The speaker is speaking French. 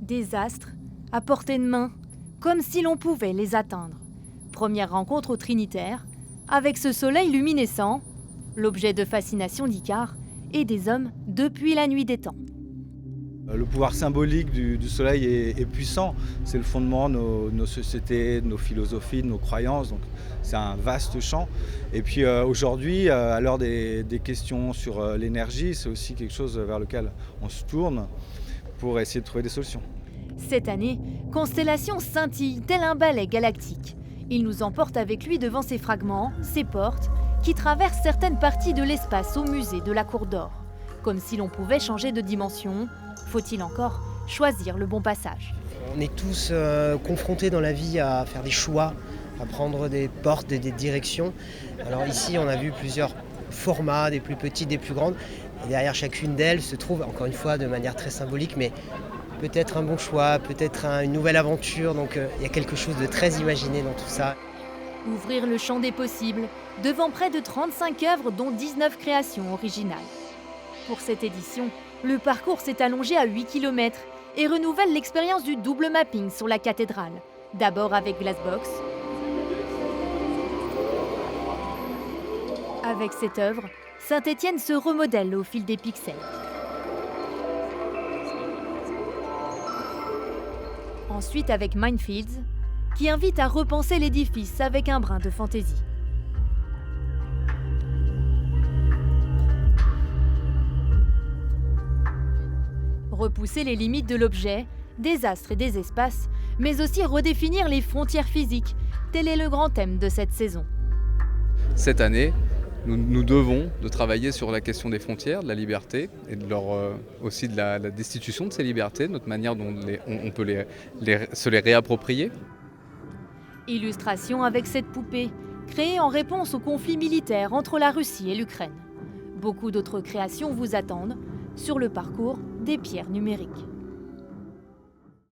Des astres, à portée de main, comme si l'on pouvait les atteindre. Première rencontre au Trinitaire, avec ce soleil luminescent, l'objet de fascination d'Icare et des hommes depuis la nuit des temps. Le pouvoir symbolique du soleil est puissant. C'est le fondement de nos sociétés, de nos philosophies, de nos croyances. Donc c'est un vaste champ. Et puis aujourd'hui, à l'heure des questions sur l'énergie, c'est aussi quelque chose vers lequel on se tourne pour essayer de trouver des solutions. Cette année, Constellation scintille tel un balai galactique. Il nous emporte avec lui devant ses fragments, ses portes, qui traversent certaines parties de l'espace au musée de la Cour d'Or. Comme si l'on pouvait changer de dimension, faut-il encore choisir le bon passage. On est tous confrontés dans la vie à faire des choix, à prendre des portes, des directions. Alors ici, on a vu plusieurs formats, des plus petites, des plus grandes. Et derrière chacune d'elles se trouve, encore une fois, de manière très symbolique, mais peut-être un bon choix, peut-être une nouvelle aventure. Donc il y a quelque chose de très imaginé dans tout ça. Ouvrir le champ des possibles devant près de 35 œuvres, dont 19 créations originales. Pour cette édition, le parcours s'est allongé à 8 km et renouvelle l'expérience du double mapping sur la cathédrale. D'abord avec Glassbox. Avec cette œuvre, Saint-Étienne se remodèle au fil des pixels. Ensuite avec Minefields, qui invite à repenser l'édifice avec un brin de fantaisie. Repousser les limites de l'objet, des astres et des espaces, mais aussi redéfinir les frontières physiques. Tel est le grand thème de cette saison. Cette année, nous devons de travailler sur la question des frontières, de la liberté et aussi de la destitution de ces libertés, de notre manière dont on peut se les réapproprier. Illustration avec cette poupée, créée en réponse au conflit militaire entre la Russie et l'Ukraine. Beaucoup d'autres créations vous attendent sur le parcours des pierres numériques.